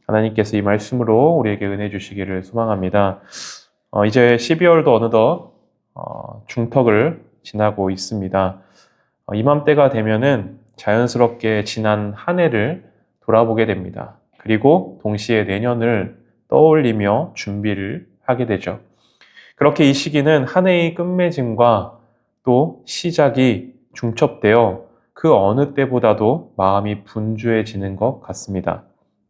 하나님께서 이 말씀으로 우리에게 은혜 주시기를 소망합니다. 이제 12월도 어느덧 중턱을 지나고 있습니다. 이맘때가 되면은 자연스럽게 지난 한 해를 돌아보게 됩니다. 그리고 동시에 내년을 떠올리며 준비를 하게 되죠. 그렇게 이 시기는 한 해의 끝맺음과 또 시작이 중첩되어 그 어느 때보다도 마음이 분주해지는 것 같습니다.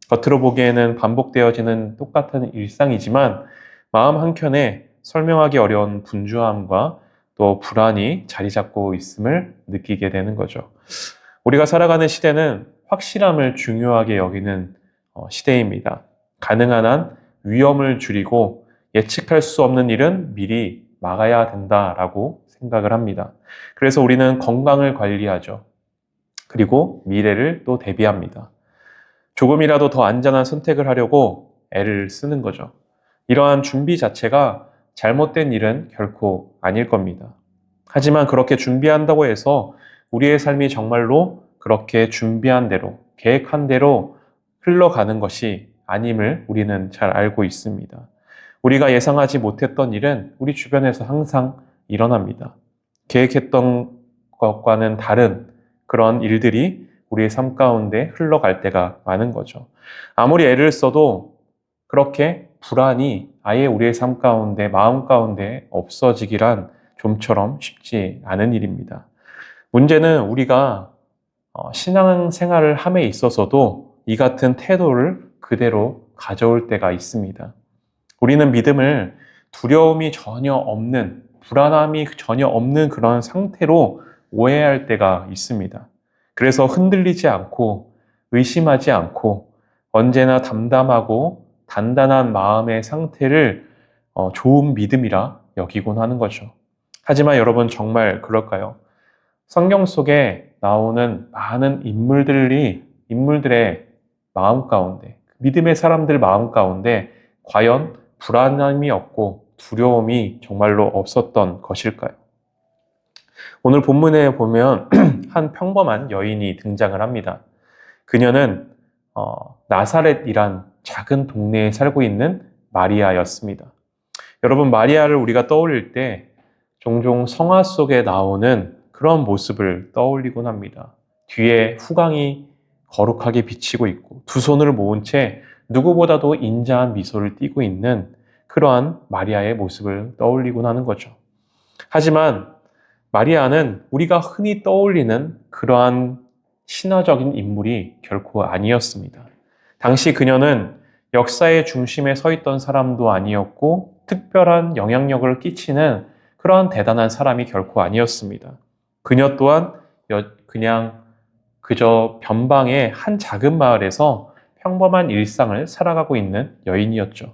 겉으로 보기에는 반복되어지는 똑같은 일상이지만 마음 한켠에 설명하기 어려운 분주함과 또 불안이 자리 잡고 있음을 느끼게 되는 거죠. 우리가 살아가는 시대는 확실함을 중요하게 여기는 시대입니다. 가능한 한 위험을 줄이고 예측할 수 없는 일은 미리 막아야 된다라고 생각을 합니다. 그래서 우리는 건강을 관리하죠. 그리고 미래를 또 대비합니다. 조금이라도 더 안전한 선택을 하려고 애를 쓰는 거죠. 이러한 준비 자체가 잘못된 일은 결코 아닐 겁니다. 하지만 그렇게 준비한다고 해서 우리의 삶이 정말로 그렇게 준비한 대로, 계획한 대로 흘러가는 것이 아님을 우리는 잘 알고 있습니다. 우리가 예상하지 못했던 일은 우리 주변에서 항상 일어납니다. 계획했던 것과는 다른 그런 일들이 우리의 삶 가운데 흘러갈 때가 많은 거죠. 아무리 애를 써도 그렇게 불안이 아예 우리의 삶 가운데, 마음 가운데 없어지기란 좀처럼 쉽지 않은 일입니다. 문제는 우리가 신앙생활을 함에 있어서도 이 같은 태도를 그대로 가져올 때가 있습니다. 우리는 믿음을 두려움이 전혀 없는, 불안함이 전혀 없는 그런 상태로 오해할 때가 있습니다. 그래서 흔들리지 않고 의심하지 않고 언제나 담담하고 단단한 마음의 상태를 좋은 믿음이라 여기곤 하는 거죠. 하지만 여러분 정말 그럴까요? 성경 속에 나오는 많은 인물들의 마음 가운데, 믿음의 사람들 마음 가운데 과연 불안함이 없고 두려움이 정말로 없었던 것일까요? 오늘 본문에 보면 한 평범한 여인이 등장을 합니다. 그녀는 나사렛이란 작은 동네에 살고 있는 마리아였습니다. 여러분, 마리아를 우리가 떠올릴 때 종종 성화 속에 나오는 그런 모습을 떠올리곤 합니다. 뒤에 후광이 거룩하게 비치고 있고 두 손을 모은 채 누구보다도 인자한 미소를 띠고 있는 그러한 마리아의 모습을 떠올리곤 하는 거죠. 하지만 마리아는 우리가 흔히 떠올리는 그러한 신화적인 인물이 결코 아니었습니다. 당시 그녀는 역사의 중심에 서 있던 사람도 아니었고 특별한 영향력을 끼치는 그러한 대단한 사람이 결코 아니었습니다. 그녀 또한 그냥 그저 변방의 한 작은 마을에서 평범한 일상을 살아가고 있는 여인이었죠.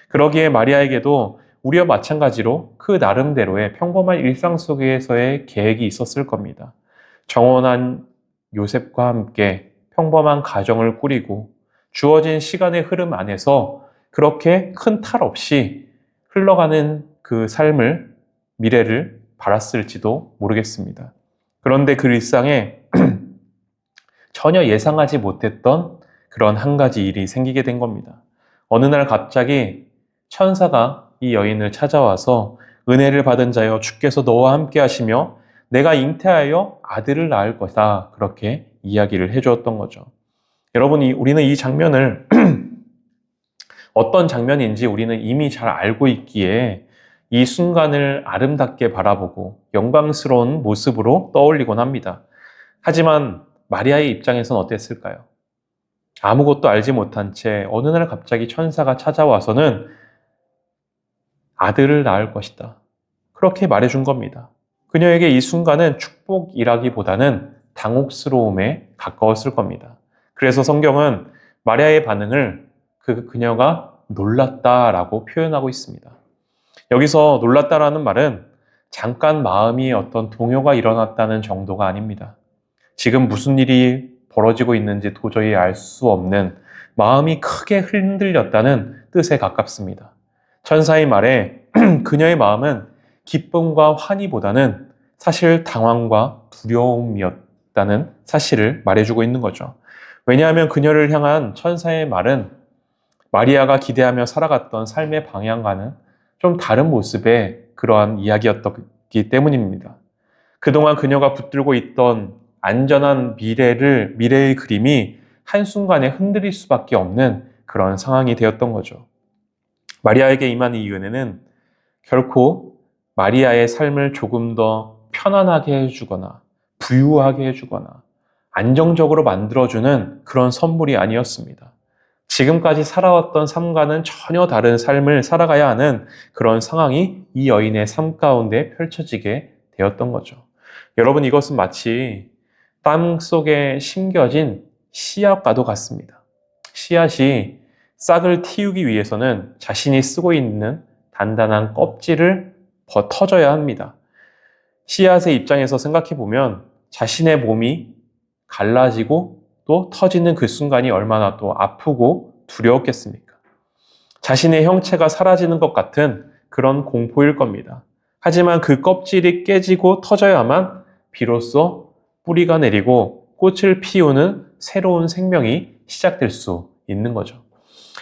그러기에 마리아에게도 우리와 마찬가지로 그 나름대로의 평범한 일상 속에서의 계획이 있었을 겁니다. 정원한 요셉과 함께 평범한 가정을 꾸리고 주어진 시간의 흐름 안에서 그렇게 큰 탈 없이 흘러가는 그 삶을, 미래를 바랐을지도 모르겠습니다. 그런데 그 일상에 전혀 예상하지 못했던 그런 한 가지 일이 생기게 된 겁니다. 어느 날 갑자기 천사가 이 여인을 찾아와서 은혜를 받은 자여 주께서 너와 함께 하시며 내가 잉태하여 아들을 낳을 것이다. 그렇게 이야기를 해주었던 거죠. 여러분, 우리는 이 장면을 어떤 장면인지 우리는 이미 잘 알고 있기에 이 순간을 아름답게 바라보고 영광스러운 모습으로 떠올리곤 합니다. 하지만 마리아의 입장에서는 어땠을까요? 아무것도 알지 못한 채 어느 날 갑자기 천사가 찾아와서는 아들을 낳을 것이다. 그렇게 말해준 겁니다. 그녀에게 이 순간은 축복이라기보다는 당혹스러움에 가까웠을 겁니다. 그래서 성경은 마리아의 반응을 그녀가 놀랐다라고 표현하고 있습니다. 여기서 놀랐다라는 말은 잠깐 마음이 어떤 동요가 일어났다는 정도가 아닙니다. 지금 무슨 일이 벌어지고 있는지 도저히 알 수 없는 마음이 크게 흔들렸다는 뜻에 가깝습니다. 천사의 말에 그녀의 마음은 기쁨과 환희보다는 사실 당황과 두려움이었다는 사실을 말해주고 있는 거죠. 왜냐하면 그녀를 향한 천사의 말은 마리아가 기대하며 살아갔던 삶의 방향과는 좀 다른 모습의 그러한 이야기였기 때문입니다. 그동안 그녀가 붙들고 있던 안전한 미래의 그림이 한순간에 흔들릴 수밖에 없는 그런 상황이 되었던 거죠. 마리아에게 임한 이 은혜는 결코 마리아의 삶을 조금 더 편안하게 해주거나 부유하게 해주거나 안정적으로 만들어주는 그런 선물이 아니었습니다. 지금까지 살아왔던 삶과는 전혀 다른 삶을 살아가야 하는 그런 상황이 이 여인의 삶 가운데 펼쳐지게 되었던 거죠. 여러분, 이것은 마치 땅 속에 심겨진 씨앗과도 같습니다. 씨앗이 싹을 틔우기 위해서는 자신이 쓰고 있는 단단한 껍질을 터져야 합니다. 씨앗의 입장에서 생각해 보면 자신의 몸이 갈라지고 또 터지는 그 순간이 얼마나 또 아프고 두려웠겠습니까? 자신의 형체가 사라지는 것 같은 그런 공포일 겁니다. 하지만 그 껍질이 깨지고 터져야만 비로소 뿌리가 내리고 꽃을 피우는 새로운 생명이 시작될 수 있는 거죠.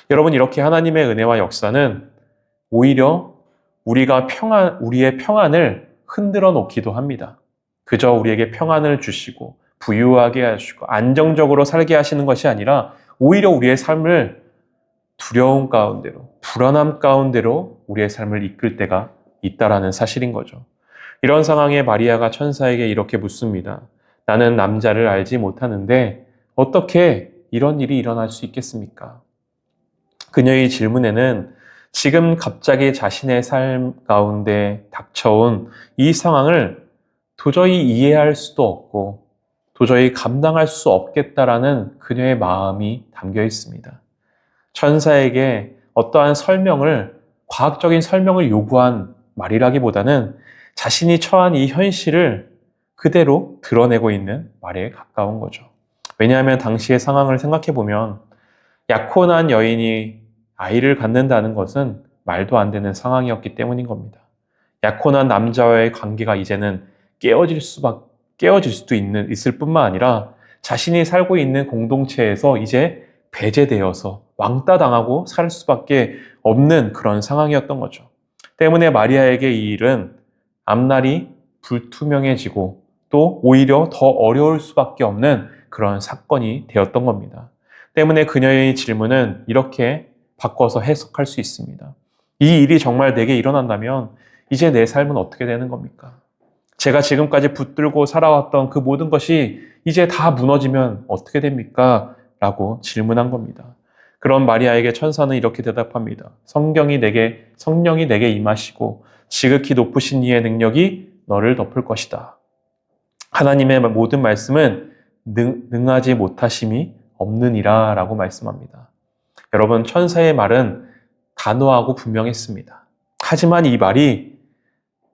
여러분, 이렇게 하나님의 은혜와 역사는 오히려 우리의 평안을 흔들어 놓기도 합니다. 그저 우리에게 평안을 주시고 부유하게 하시고 안정적으로 살게 하시는 것이 아니라 오히려 우리의 삶을 두려움 가운데로, 불안함 가운데로 우리의 삶을 이끌 때가 있다라는 사실인 거죠. 이런 상황에 마리아가 천사에게 이렇게 묻습니다. 나는 남자를 알지 못하는데 어떻게 이런 일이 일어날 수 있겠습니까? 그녀의 질문에는 지금 갑자기 자신의 삶 가운데 닥쳐온 이 상황을 도저히 이해할 수도 없고 도저히 감당할 수 없겠다라는 그녀의 마음이 담겨 있습니다. 천사에게 어떠한 과학적인 설명을 요구한 말이라기보다는 자신이 처한 이 현실을 그대로 드러내고 있는 말에 가까운 거죠. 왜냐하면 당시의 상황을 생각해 보면 약혼한 여인이 아이를 갖는다는 것은 말도 안 되는 상황이었기 때문인 겁니다. 약혼한 남자와의 관계가 이제는 깨어질 수도 있을 뿐만 아니라 자신이 살고 있는 공동체에서 이제 배제되어서 왕따 당하고 살 수밖에 없는 그런 상황이었던 거죠. 때문에 마리아에게 이 일은 앞날이 불투명해지고 또 오히려 더 어려울 수밖에 없는 그런 사건이 되었던 겁니다. 때문에 그녀의 질문은 이렇게 바꿔서 해석할 수 있습니다. 이 일이 정말 내게 일어난다면 이제 내 삶은 어떻게 되는 겁니까? 제가 지금까지 붙들고 살아왔던 그 모든 것이 이제 다 무너지면 어떻게 됩니까? 라고 질문한 겁니다. 그런 마리아에게 천사는 이렇게 대답합니다. 성령이 내게 임하시고 지극히 높으신 이의 능력이 너를 덮을 것이다. 하나님의 모든 말씀은 능하지 못하심이 없느니라 라고 말씀합니다. 여러분, 천사의 말은 단호하고 분명했습니다. 하지만 이 말이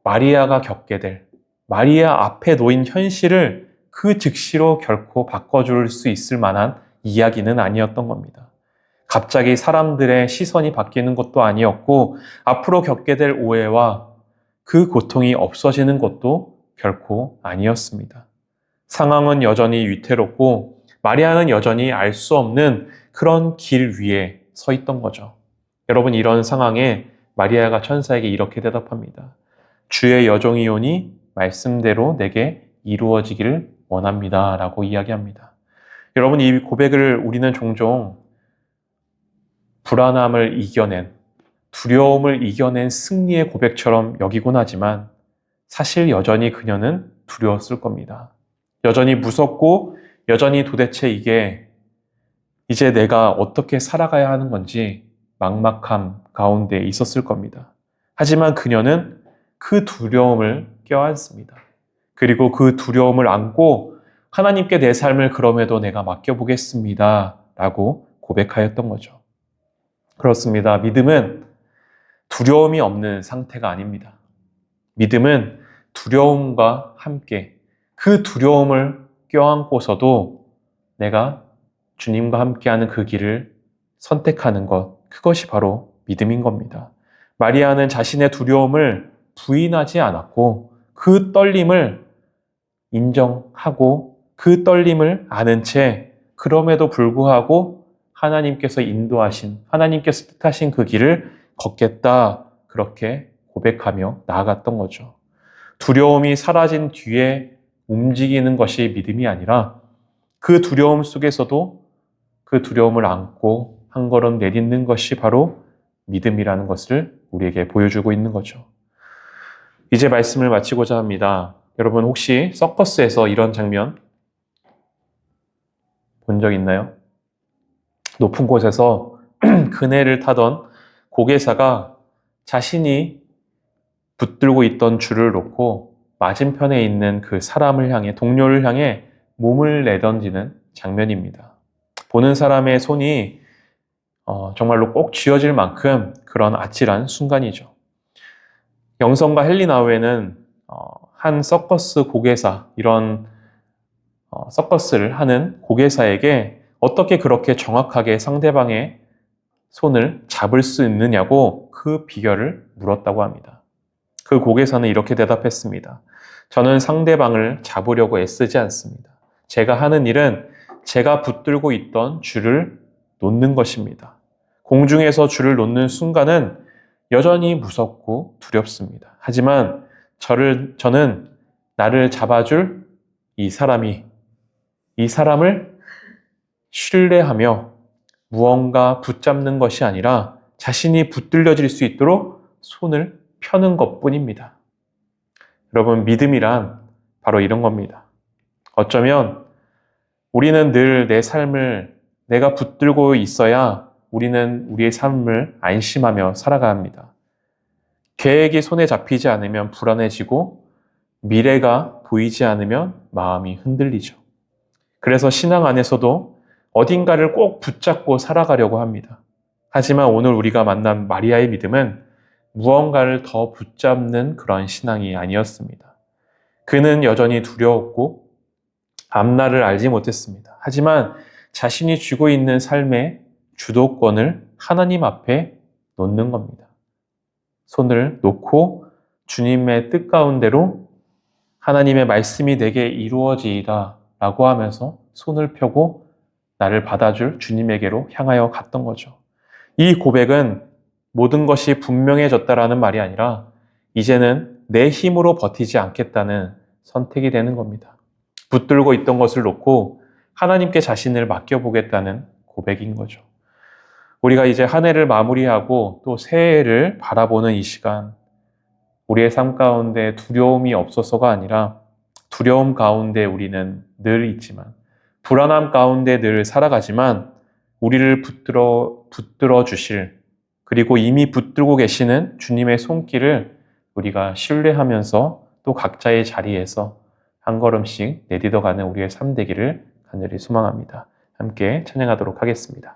마리아가 겪게 될 마리아 앞에 놓인 현실을 그 즉시로 결코 바꿔줄 수 있을 만한 이야기는 아니었던 겁니다. 갑자기 사람들의 시선이 바뀌는 것도 아니었고 앞으로 겪게 될 오해와 그 고통이 없어지는 것도 결코 아니었습니다. 상황은 여전히 위태롭고 마리아는 여전히 알 수 없는 그런 길 위에 서 있던 거죠. 여러분, 이런 상황에 마리아가 천사에게 이렇게 대답합니다. 주의 여종이오니 말씀대로 내게 이루어지기를 원합니다. 라고 이야기합니다. 여러분, 이 고백을 우리는 종종 불안함을 이겨낸, 두려움을 이겨낸 승리의 고백처럼 여기곤 하지만 사실 여전히 그녀는 두려웠을 겁니다. 여전히 무섭고 여전히 도대체 이제 내가 어떻게 살아가야 하는 건지 막막함 가운데 있었을 겁니다. 하지만 그녀는 그 두려움을 껴안습니다. 그리고 그 두려움을 안고 하나님께 내 삶을 그럼에도 내가 맡겨보겠습니다. 라고 고백하였던 거죠. 그렇습니다. 믿음은 두려움이 없는 상태가 아닙니다. 믿음은 두려움과 함께 그 두려움을 껴안고서도 내가 주님과 함께하는 그 길을 선택하는 것, 그것이 바로 믿음인 겁니다. 마리아는 자신의 두려움을 부인하지 않았고 그 떨림을 인정하고 그 떨림을 아는 채 그럼에도 불구하고 하나님께서 인도하신, 하나님께서 뜻하신 그 길을 걷겠다. 그렇게 고백하며 나아갔던 거죠. 두려움이 사라진 뒤에 움직이는 것이 믿음이 아니라 그 두려움 속에서도 그 두려움을 안고 한 걸음 내딛는 것이 바로 믿음이라는 것을 우리에게 보여주고 있는 거죠. 이제 말씀을 마치고자 합니다. 여러분 혹시 서커스에서 이런 장면 본 적 있나요? 높은 곳에서 그네를 타던 고개사가 자신이 붙들고 있던 줄을 놓고 맞은편에 있는 그 사람을 향해, 동료를 향해 몸을 내던지는 장면입니다. 보는 사람의 손이 정말로 꼭 쥐어질 만큼 그런 아찔한 순간이죠. 영성과 헬리나우에는 한 서커스 고개사, 이런 서커스를 하는 고개사에게 어떻게 그렇게 정확하게 상대방의 손을 잡을 수 있느냐고 그 비결을 물었다고 합니다. 그 고개사는 이렇게 대답했습니다. 저는 상대방을 잡으려고 애쓰지 않습니다. 제가 하는 일은 제가 붙들고 있던 줄을 놓는 것입니다. 공중에서 줄을 놓는 순간은 여전히 무섭고 두렵습니다. 하지만 저는 나를 잡아줄 이 사람을 신뢰하며 무언가 붙잡는 것이 아니라 자신이 붙들려질 수 있도록 손을 펴는 것뿐입니다. 여러분, 믿음이란 바로 이런 겁니다. 어쩌면 우리는 늘 내 삶을 내가 붙들고 있어야 우리는 우리의 삶을 안심하며 살아가야 합니다. 계획이 손에 잡히지 않으면 불안해지고 미래가 보이지 않으면 마음이 흔들리죠. 그래서 신앙 안에서도 어딘가를 꼭 붙잡고 살아가려고 합니다. 하지만 오늘 우리가 만난 마리아의 믿음은 무언가를 더 붙잡는 그런 신앙이 아니었습니다. 그는 여전히 두려웠고 앞날을 알지 못했습니다. 하지만 자신이 쥐고 있는 삶의 주도권을 하나님 앞에 놓는 겁니다. 손을 놓고 주님의 뜻 가운데로 하나님의 말씀이 내게 이루어지이다 라고 하면서 손을 펴고 나를 받아줄 주님에게로 향하여 갔던 거죠. 이 고백은 모든 것이 분명해졌다라는 말이 아니라 이제는 내 힘으로 버티지 않겠다는 선택이 되는 겁니다. 붙들고 있던 것을 놓고 하나님께 자신을 맡겨보겠다는 고백인 거죠. 우리가 이제 한 해를 마무리하고 또 새해를 바라보는 이 시간, 우리의 삶 가운데 두려움이 없어서가 아니라 두려움 가운데 우리는 늘 있지만, 불안함 가운데 늘 살아가지만 우리를 붙들어 주실, 그리고 이미 붙들고 계시는 주님의 손길을 우리가 신뢰하면서 또 각자의 자리에서 한 걸음씩 내딛어가는 우리의 삶 되기를 간절히 소망합니다. 함께 찬양하도록 하겠습니다.